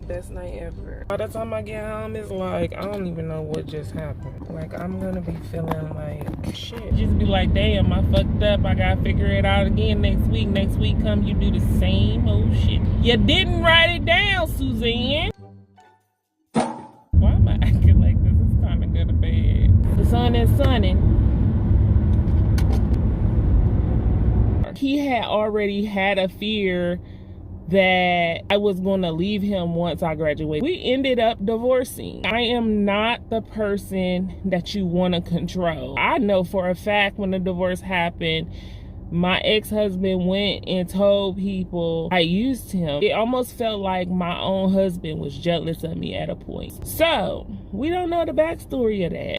Best night ever. By the time I get home, it's like, I don't even know what just happened. Like, I'm gonna be feeling like shit. Just be like, damn, I fucked up. I gotta figure it out again next week. Next week come, you do the same old shit. You didn't write it down, Suzanne. Why am I acting like this? It's time to go to bed. The sun is sunning. He had already had a fear that I was going to leave him once I graduated. We ended up divorcing. I am not the person that you want to control. I know for a fact when the divorce happened, my ex-husband went and told people I used him. It almost felt like my own husband was jealous of me at a point. So, we don't know the backstory of that.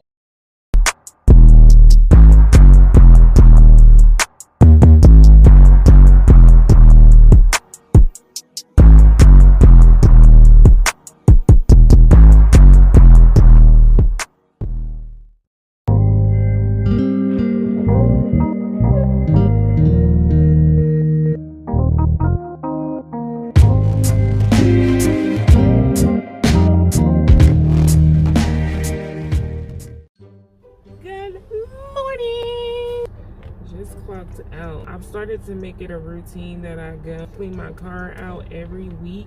Out. I've started to make it a routine that I go clean my car out every week.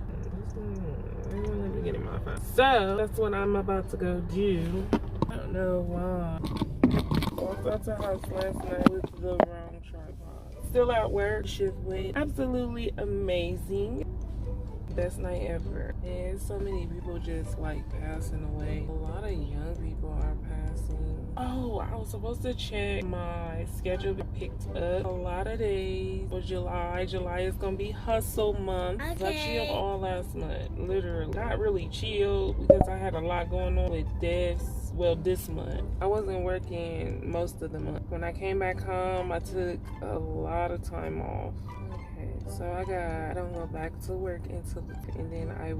Let me get in my phone. So that's what I'm about to go do. I don't know why. Walked out the house last night with the wrong tripod. Still at work. Shift went absolutely amazing. Best night ever. And so many people just like passing away. A lot of young people are passing. Oh, I was supposed to check my schedule. Picked up a lot of days for July. July is gonna be hustle month. Okay. I chilled all last month, literally. Not really chilled because I had a lot going on with deaths. Well, this month I wasn't working most of the month. When I came back home, I took a lot of time off. So I don't go back to work until, and then I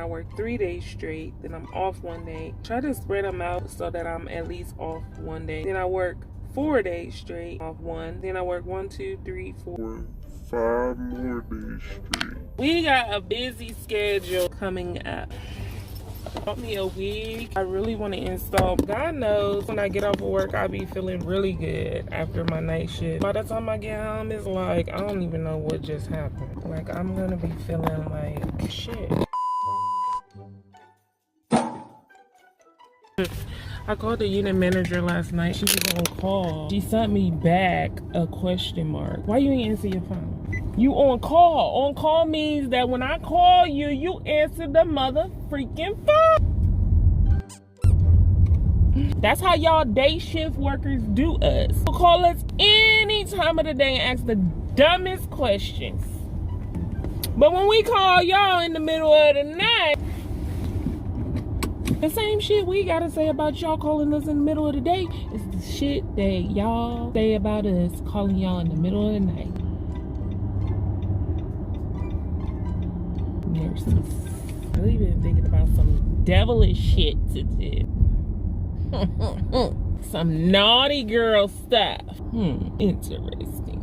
work 3 days straight, then I'm off 1 day. Try to spread them out so that I'm at least off 1 day. Then I work 4 days straight, off 1. Then I work 1, 2, 3, 4, 5 more days straight. We got a busy schedule coming up. Bought me a wig. I really want to install. God knows when I get off of work, I be feeling really good after my night shift. By the time I get home, it's like, I don't even know what just happened. Like, I'm gonna be feeling like shit. I called the unit manager last night. She was on call. She sent me back a question mark. Why you ain't answer your phone? You on call. On call means that when I call you, you answer the mother freaking phone. That's how y'all day shift workers do us. So call us any time of the day and ask the dumbest questions. But when we call y'all in the middle of the night, the same shit we gotta say about y'all calling us in the middle of the day is the shit that y'all say about us calling y'all in the middle of the night. Nurses. I've been thinking about some devilish shit to do. Some naughty girl stuff. Interesting.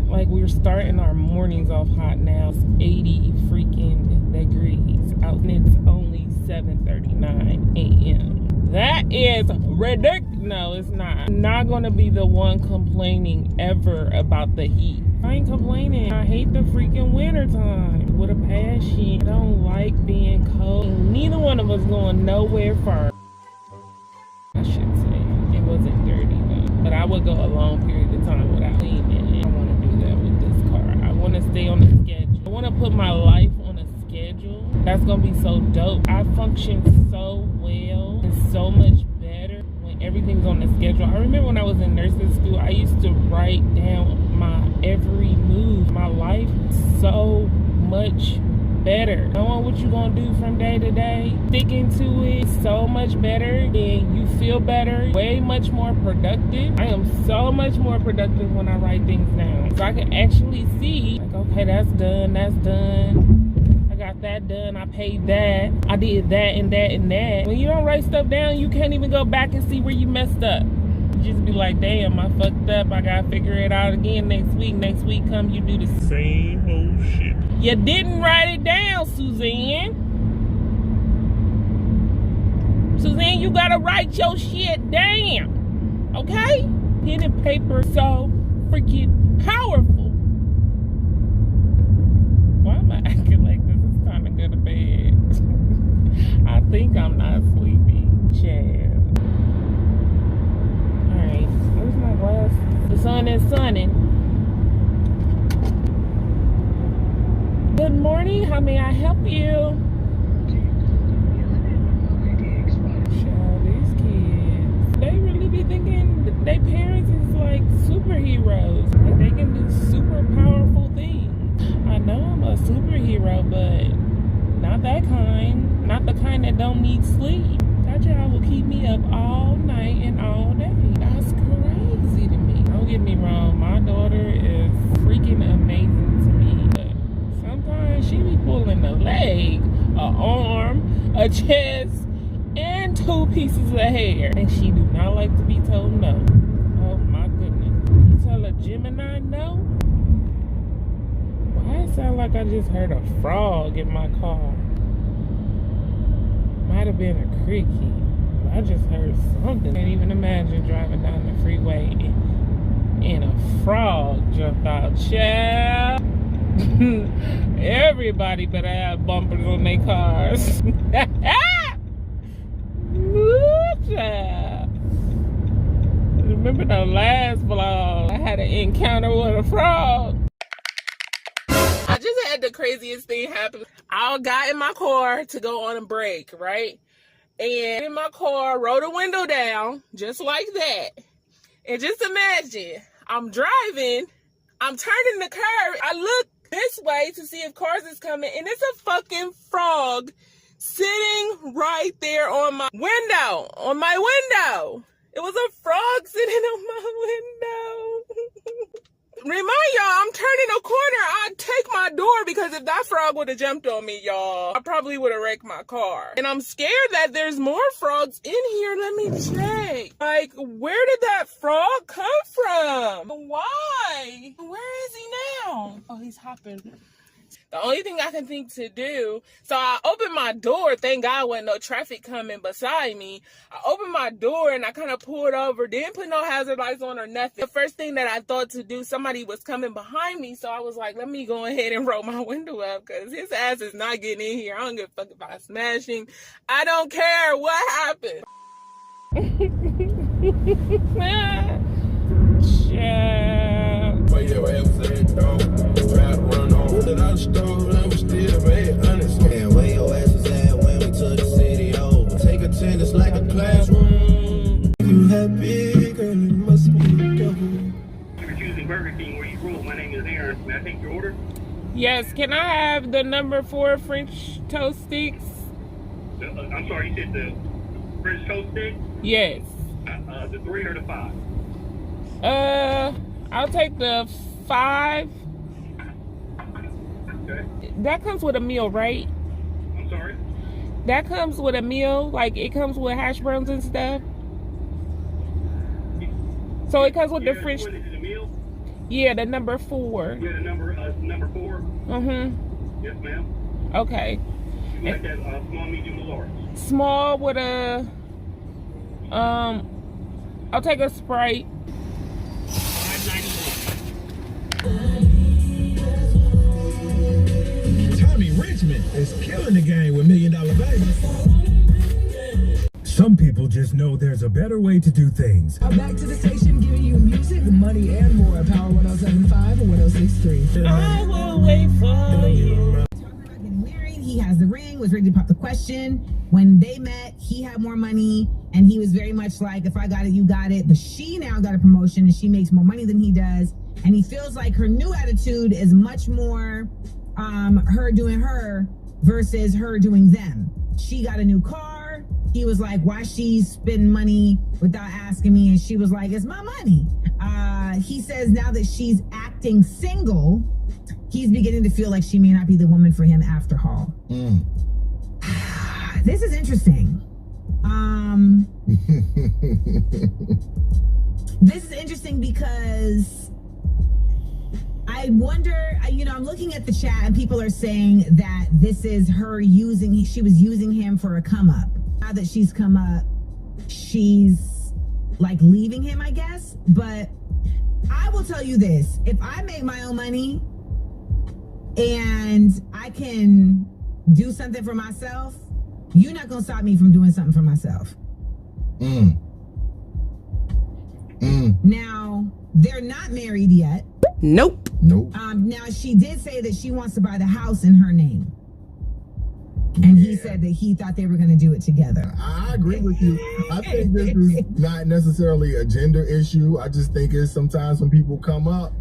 Like, we're starting our mornings off hot now. It's 80 freaking degrees out and it's only 7:39 a.m. That is ridiculous. No, it's not. I'm not gonna be the one complaining ever about the heat. I ain't complaining. I hate the freaking winter time with a passion. I don't like being cold. Neither one of us going nowhere far. I should say it wasn't dirty though, but I would go a long period of time without cleaning. I want to do that with this car. I want to stay on the schedule. I want to put my life on a schedule. That's gonna be so dope. I function so well and so much better when everything's on the schedule. I remember when I was in nursing school, I used to write down my every move. My life is so much better. Knowing what you're gonna do from day to day, sticking to it, so much better, and you feel better, way much more productive. I am so much more productive when I write things down. So I can actually see, like, okay, that's done, that's done. I got that done, I paid that, I did that and that and that. When you don't write stuff down, you can't even go back and see where you messed up. You just be like, damn, I fucked up, I gotta figure it out again next week. Next week come, you do the same old shit. You didn't write it down, Suzanne. Suzanne, you gotta write your shit down. Okay? Pen and paper so freaking powerful. Why am I acting like this? It's time to go to bed. I think I'm not sleepy. Child. Alright, where's my glasses? The sun is sunning. Good morning, how may I help you? Child, these kids, they really be thinking their parents is like superheroes. Like they can do super powerful things. I know I'm a superhero, but not that kind. Not the kind that don't need sleep. That job will keep me up all night and all day. That's crazy to me. Don't get me wrong, my daughter is freaking amazing to me. But sometimes she be pulling a leg, a arm, a chest, and 2 pieces of hair. And she do not like to be told no. Oh my goodness. You tell a Gemini no? Why it sound like I just heard a frog in my car? Might have been a cricket. I just heard something. Can't even imagine driving down the freeway and a frog jumped out. Child. Everybody better have bumpers on their cars. Child. Remember the last vlog? I had an encounter with a frog. I just had the craziest thing happen. I got in my car to go on a break, right? And in my car, roll the window down, just like that. And just imagine, I'm driving, I'm turning the curve. I look this way to see if cars is coming, and it's a fucking frog sitting right there on my window. It was a frog sitting on my window. Remind y'all, I'm turning a corner. I'd take my door because if that frog would have jumped on me, y'all, I probably would have wrecked my car. And I'm scared that there's more frogs in here. Let me check. Like, where did that frog come from? Why? Where is he now? Oh, he's hopping. The only thing I can think to do, so I opened my door. Thank God wasn't no traffic coming beside me. I opened my door and I kind of pulled over. Didn't put no hazard lights on or nothing. The first thing that I thought to do, somebody was coming behind me. So I was like, let me go ahead and roll my window up because his ass is not getting in here. I don't give a fuck about smashing. I don't care what happened. Child. Where your ass at, dog? Tried to run on that I stole, I was still mad, honest. And where your ass was at when we took the city over? Take attendance like a classroom. You happy, girl, it must be the devil. You're choosing Burger King where you roll. My name is Aaron. May I take your order? Yes, can I have the number 4 French toast sticks? I'm sorry, you said the French toast stick? Yes. The 3 or the 5? I'll take the 5. Okay. That comes with a meal, right? I'm sorry? That comes with a meal, like it comes with hash browns and stuff. So it comes with the French. What is it, a meal? Yeah, the number 4. Yeah, the number 4? Mm-hmm. Yes, ma'am. Okay. You like that small, medium, or large? Small with a I'll take a Sprite. Tommy Richmond is killing the game with $1 Million Baby. Some people just know there's a better way to do things. Back to the station, giving you music, money, and more. Power 107.5 and 106.3. I will wait for you. Getting married, he has the ring, was ready to pop the question. When they met, he had more money, and he was very much like, if I got it, you got it. But she now got a promotion, and she makes more money than he does. And he feels like her new attitude is much more her doing her versus her doing them. She got a new car. He was like, why she spend money without asking me? And she was like, it's my money. He says now that she's acting single, he's beginning to feel like she may not be the woman for him after all. This is interesting. This is interesting because I wonder, I'm looking at the chat and people are saying that this is her she was using him for a come up. Now that she's come up, she's like leaving him, I guess. But I will tell you this, if I make my own money and I can do something for myself, you're not gonna stop me from doing something for myself. Now, they're not married yet. Nope. Now, she did say that she wants to buy the house in her name. And he said that he thought they were going to do it together. I agree with you. I think this is not necessarily a gender issue. I just think it's sometimes when people come up,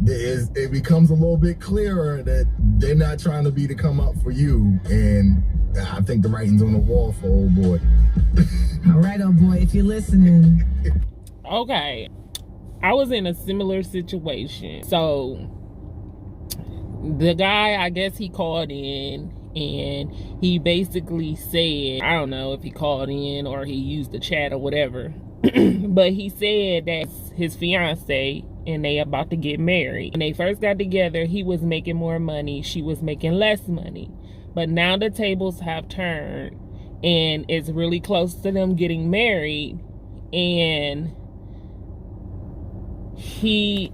it becomes a little bit clearer that they're not trying to be to come up for you. And I think the writing's on the wall for old boy. All right, old boy, if you're listening. Okay. I was in a similar situation. So the guy, I guess he called in and he basically said, I don't know if he called in or he used the chat or whatever, but he said that his fiance and they about to get married. When they first got together, he was making more money, she was making less money. But now the tables have turned and it's really close to them getting married, and she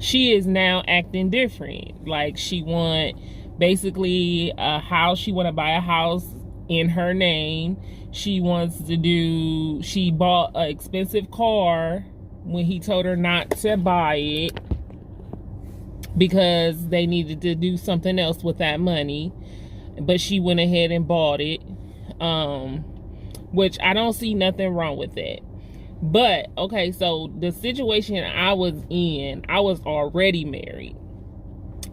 is now acting different. Like, she want basically a house. She want to buy a house in her name. She bought an expensive car when he told her not to buy it because they needed to do something else with that money, but she went ahead and bought it, which I don't see nothing wrong with that. But okay, so the situation I was in, I was already married,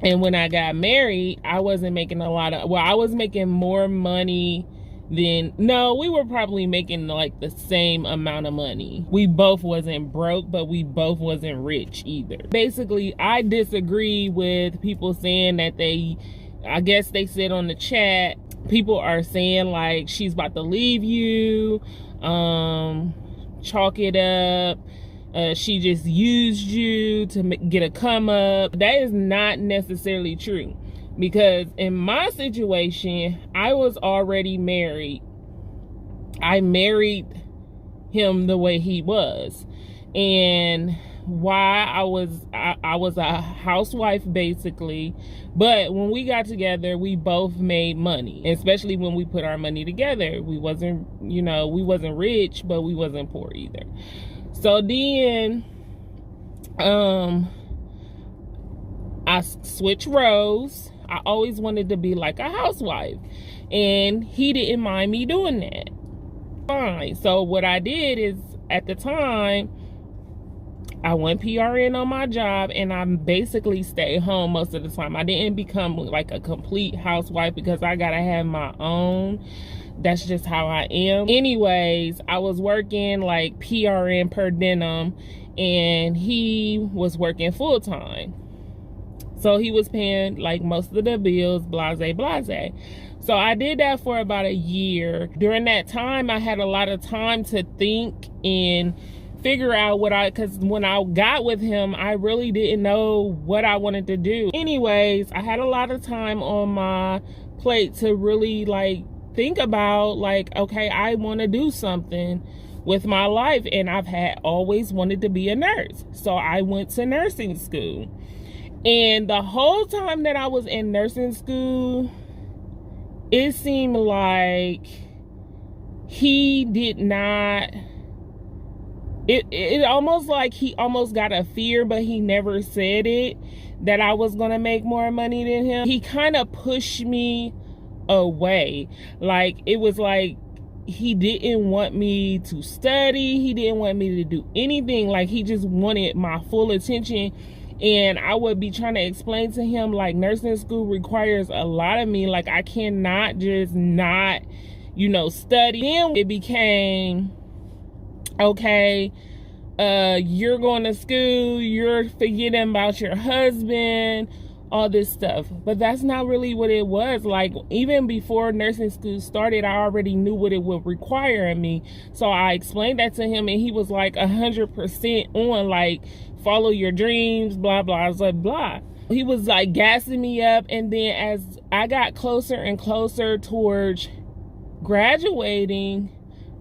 and when I got married, I wasn't making a lot of, well, I was making more money than, no, we were probably making like the same amount of money. We both wasn't broke, but we both wasn't rich either. Basically, I disagree with people saying that I guess they said on the chat, people are saying like she's about to leave you, chalk it up, she just used you to get a come up. That is not necessarily true, because in my situation, I was already married. I married him the way he was, and why I was a housewife basically. But when we got together, we both made money, especially when we put our money together. We wasn't, we wasn't rich, but we wasn't poor either. So then I switched roles. I always wanted to be like a housewife, and he didn't mind me doing that. Fine. So what I did is, at the time, I went PRN on my job, and I basically stayed home most of the time. I didn't become like a complete housewife because I gotta have my own. That's just how I am. Anyways, I was working like PRN per diem, and he was working full time. So he was paying like most of the bills, blase, blase. So I did that for about a year. During that time, I had a lot of time to think and figure out because when I got with him, I really didn't know what I wanted to do. Anyways, I had a lot of time on my plate to really like think about like, okay, I want to do something with my life, and I've always wanted to be a nurse. So I went to nursing school. And the whole time that I was in nursing school, it seemed like he did not, it almost like he almost got a fear, but he never said it, that I was going to make more money than him. He kind of pushed me away. Like, it was like he didn't want me to study. He didn't want me to do anything. Like, he just wanted my full attention. And I would be trying to explain to him, like, nursing school requires a lot of me. Like, I cannot just not, study. Then it became, okay, you're going to school, you're forgetting about your husband, all this stuff. But that's not really what it was. Like, even before nursing school started, I already knew what it would require of me. So I explained that to him, and he was like 100% on, like, follow your dreams, blah, blah, blah, blah. He was like gassing me up. And then as I got closer and closer towards graduating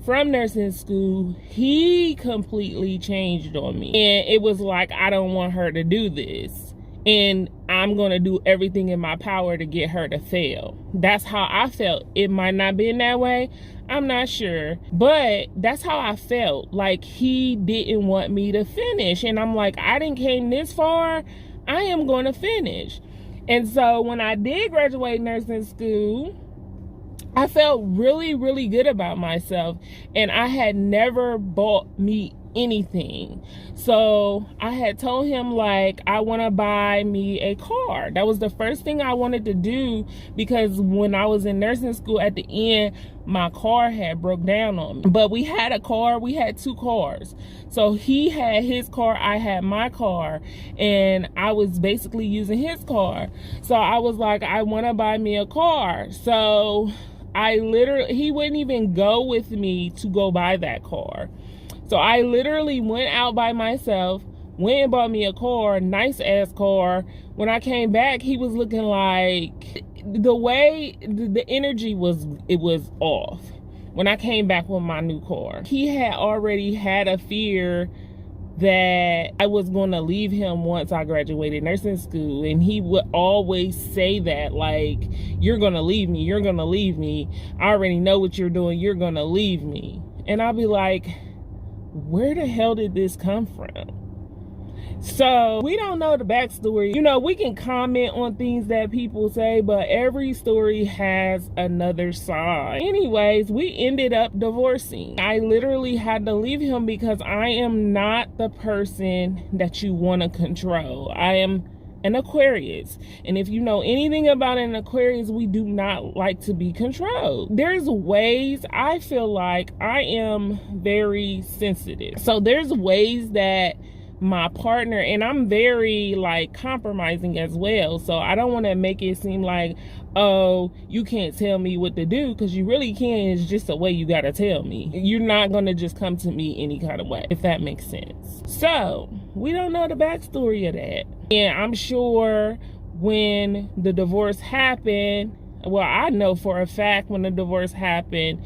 from nursing school, he completely changed on me. And it was like, I don't want her to do this. And I'm going to do everything in my power to get her to fail. That's how I felt. It might not have been that way. I'm not sure. But that's how I felt. Like, he didn't want me to finish. And I'm like, I didn't came this far. I am going to finish. And so when I did graduate nursing school, I felt really, really good about myself, and I had never bought me anything. So I had told him, like, I want to buy me a car. That was the first thing I wanted to do, because when I was in nursing school, at the end, my car had broke down on me. But we had a car. We had 2 cars. So he had his car, I had my car, and I was basically using his car. So I was like, I want to buy me a car. So he wouldn't even go with me to go buy that car. So I literally went out by myself, went and bought me a car, nice ass car. When I came back, he was looking like, the way the energy was, it was off. When I came back with my new car, he had already had a fear that I was going to leave him once I graduated nursing school. And he would always say that, like, you're going to leave me. You're going to leave me. I already know what you're doing. You're going to leave me. And I'll be like, where the hell did this come from? So we don't know the backstory. You know, we can comment on things that people say, but every story has another side. Anyways, we ended up divorcing. I literally had to leave him because I am not the person that you want to control. I am an Aquarius. And if you know anything about an Aquarius, we do not like to be controlled. There's ways, I feel like I am very sensitive. So there's ways that my partner, and I'm very like compromising as well, so I don't want to make it seem like, oh, you can't tell me what to do, because you really can. It's just a way you gotta tell me. You're not gonna just come to me any kind of way, if that makes sense. So we don't know the backstory of that, and I'm sure when the divorce happened, well, I know for a fact when the divorce happened,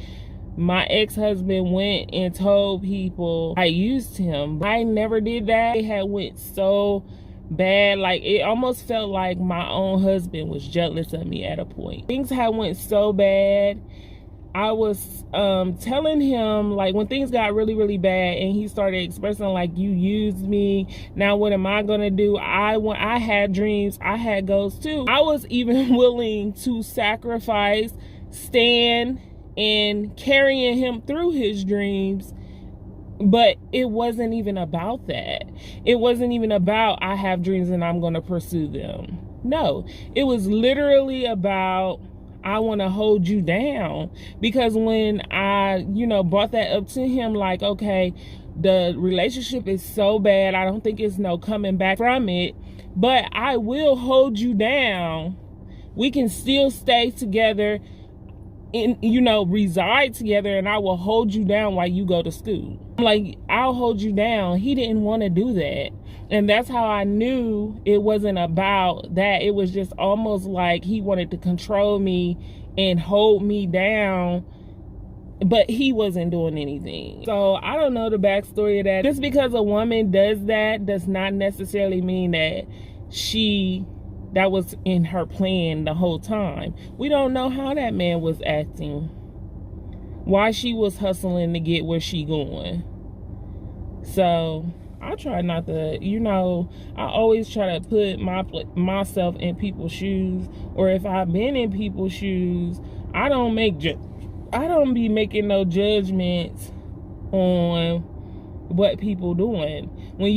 my ex-husband went and told people I used him. I never did that. It had went so bad, like it almost felt like my own husband was jealous of me at a point. Things had went so bad. I was telling him, like, when things got really, really bad and he started expressing like, you used me, now what am I gonna do? I had dreams, I had goals too. I was even willing to sacrifice, stand, and carrying him through his dreams. But it wasn't even about that. It wasn't even about, I have dreams and I'm going to pursue them. No, it was literally about, I want to hold you down. Because when I, brought that up to him, like, okay, the relationship is so bad, I don't think it's no coming back from it, but I will hold you down. We can still stay together and, reside together, and I will hold you down while you go to school. Like, I'll hold you down. He didn't want to do that. And that's how I knew it wasn't about that. It was just almost like he wanted to control me and hold me down, but he wasn't doing anything. So I don't know the backstory of that. Just because a woman does that does not necessarily mean that that was in her plan the whole time. We don't know how that man was acting, why she was hustling to get where she going. So I try not to, I always try to put myself in people's shoes, or if I've been in people's shoes, I don't be making no judgments on what people doing. When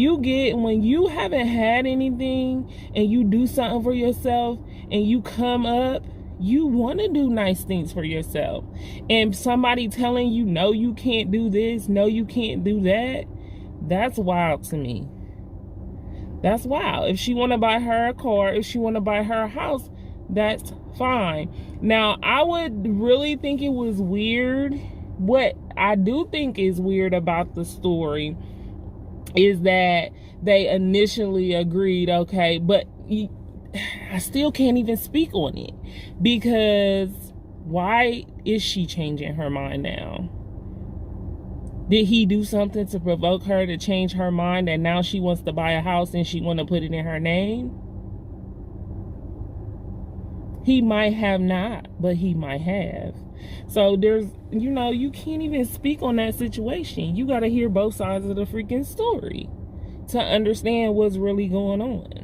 you haven't had anything and you do something for yourself and you come up, you want to do nice things for yourself. And somebody telling you, no, you can't do this, no, you can't do that, that's wild to me. That's wild. If she want to buy her a car, if she want to buy her a house, that's fine. Now, I would really think it was weird. What I do think is weird about the story is that they initially agreed, okay, but I still can't even speak on it, because Why is she changing her mind now? Did he do something to provoke her to change her mind that now she wants to buy a house and she want to put it in her name? He might have not, but he might have. So there's, you know, you can't even speak on that situation. You got to hear both sides of the freaking story to understand what's really going on.